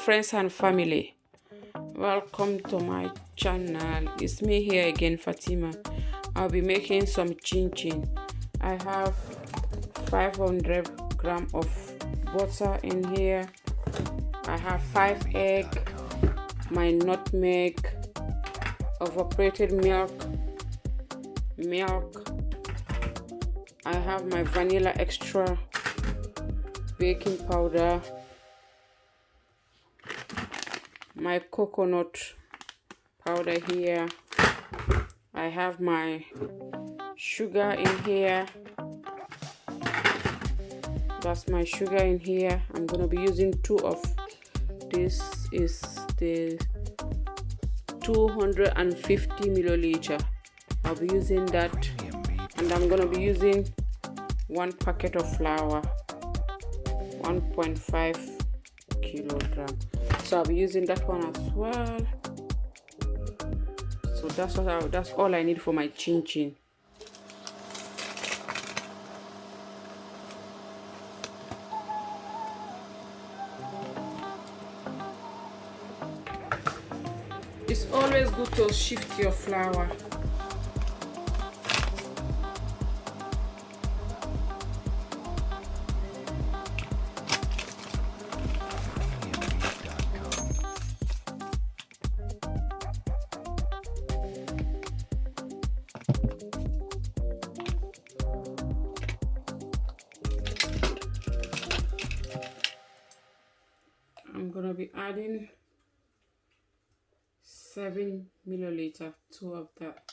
friends and family, welcome to my channel. It's me here again, Fatima. I'll be making some chin chin. I have 500 grams of butter in here. I have 5 eggs, my nutmeg, evaporated milk. I have my vanilla extra, baking powder, my coconut powder here. I have my sugar in here. That's my sugar in here. I'm gonna be using 2 of this. Is the 250 milliliter. I'll be using that, and I'm gonna be using 1 packet of flour, 1.5 kilogram. So I'll be using that one as well. So that's all I need for my chin chin. It's always good to shift your flour. I'm gonna be adding 7 milliliter, 2 of that.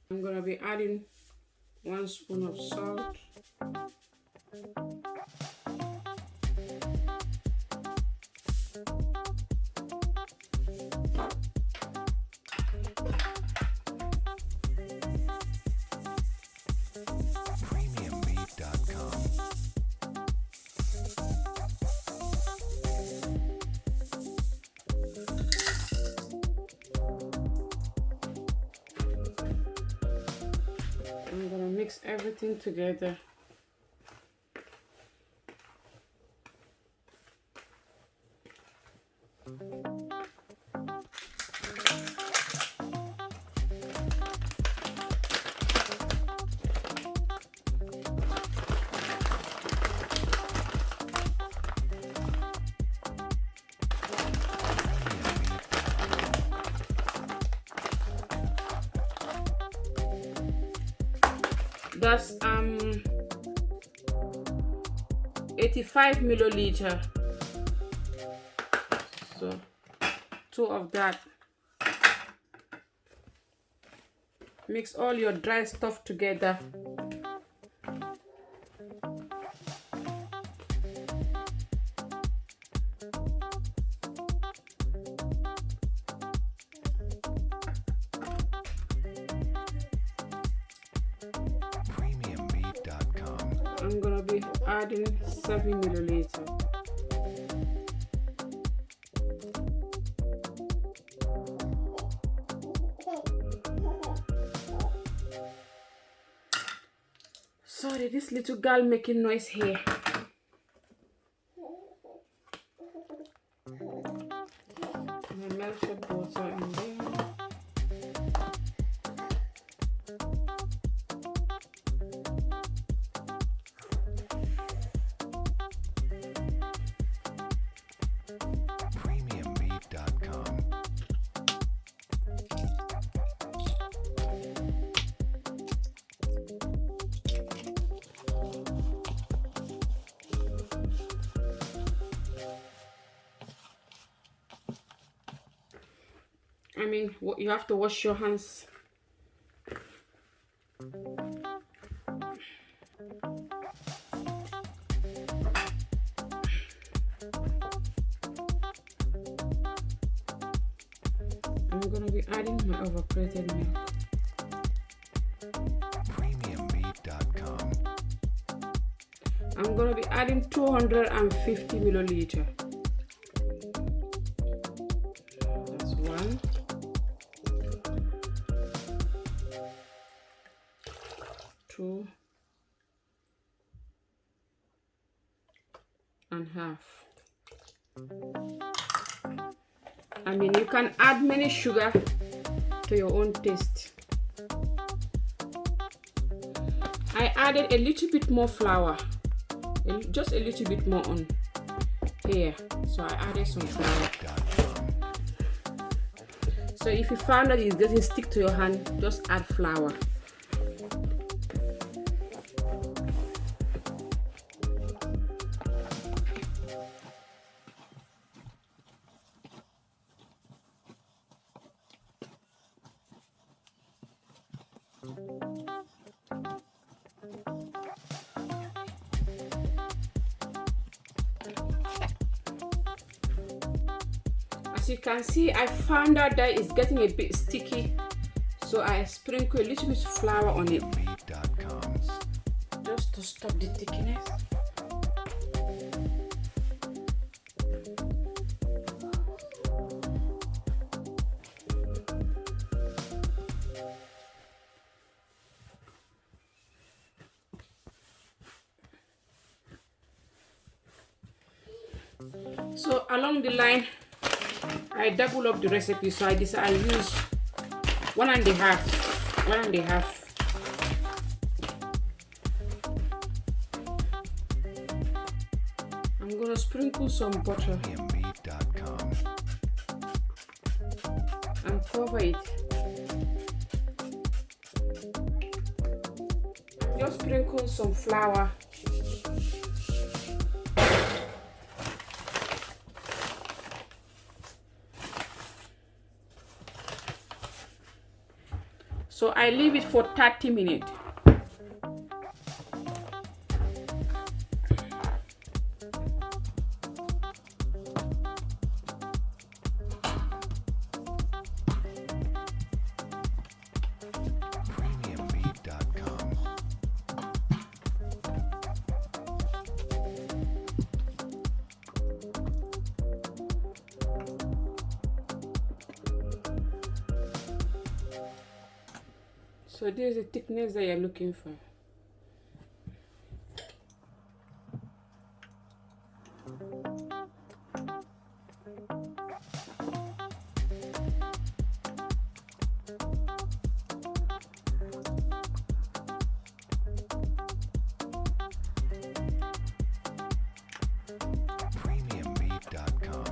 I'm gonna be adding 1 spoon of salt, I'm gonna mix everything together. That's 85 milliliter. So 2 of that. Mix all your dry stuff together. I'm gonna be adding 7 milliliter. Sorry, this little girl making noise here. My melted butter in there. I mean, you have to wash your hands. I'm going to be adding my evaporated milk. Premiummeat.com. I'm going to be adding 250 milliliter. That's 1, 2 and half. I mean, you can add many sugar to your own taste. I added a little bit more flour, just a little bit more on here, so I added some flour. So if you found that it doesn't stick to your hand, just add flour. As you can see, I found out that it's getting a bit sticky, so I sprinkle a little bit of flour on it just to stop the thickness. So along the line, I double up the recipe, so I decided I use 1.5. I'm gonna sprinkle some butter and cover it. Just sprinkle some flour. So I leave it for 30 minutes. Premiummeat.com. So this is the thickness that you're looking for. Premiummeat.com.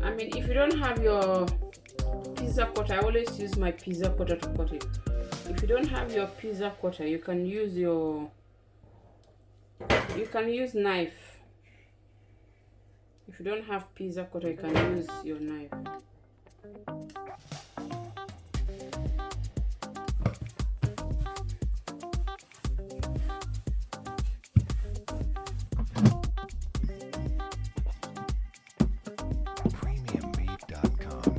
I mean, if you don't have your pizza cutter, I always use my pizza cutter to cut it. If you don't have your pizza cutter, you can use knife. If you don't have pizza cutter, you can use your knife. Premiummeat.com.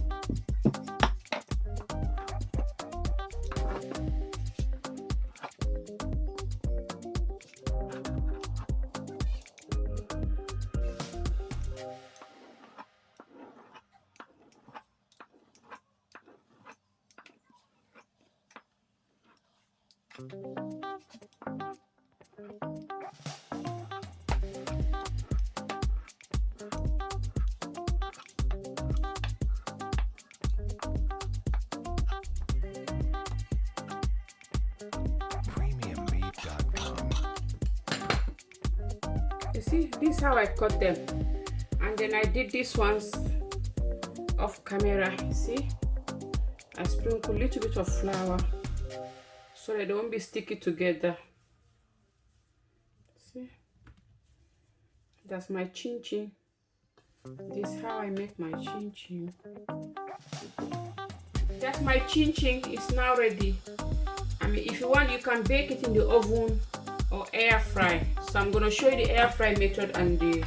Premiummeat.com. You see, this is how I cut them, and then I did this ones off camera. See, I sprinkle a little bit of flour so they don't be sticky together. See, that's my chin chin. This is how I make my chin chin. That's my chin chin. It's now ready. I mean, if you want, you can bake it in the oven or air fry. So I'm gonna show you the air fry method and the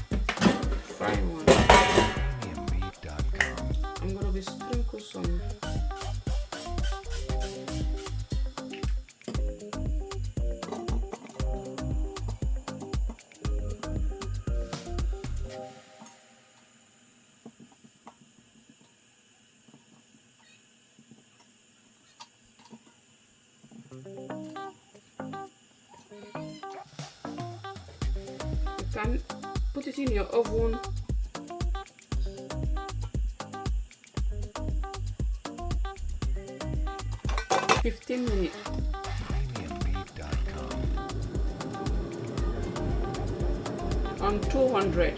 frying one. PremiumMeat.com. I'm gonna be sprinkle some. You can put it in your oven. For 15 minutes. PremiumMeat.com. On 200.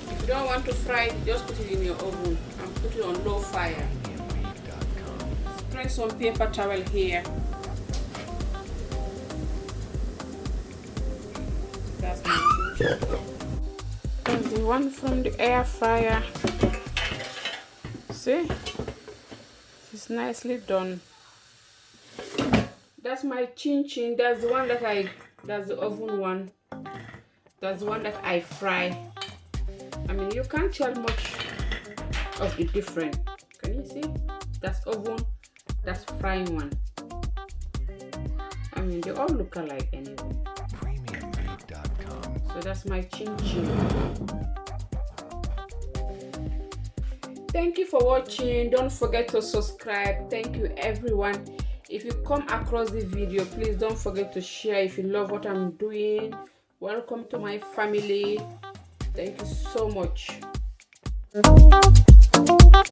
If you don't want to fry it, just put it in your oven and put it on low fire. PremiumMeat.com. Spread some paper towel here. That's my chinchin. That's the one from the air fryer. See? It's nicely done. That's my chinchin. That's the one that that's the oven one. That's the one that I fry. I mean, you can't tell much of the difference. Can you see? That's oven, that's frying one. I mean, they all look alike anyway. PremiumMeat.com. So that's my chinchin. Thank you for watching. Don't forget to subscribe. Thank you, everyone. If you come across the video, please don't forget to share if you love what I'm doing. Welcome to my family. Thank you so much.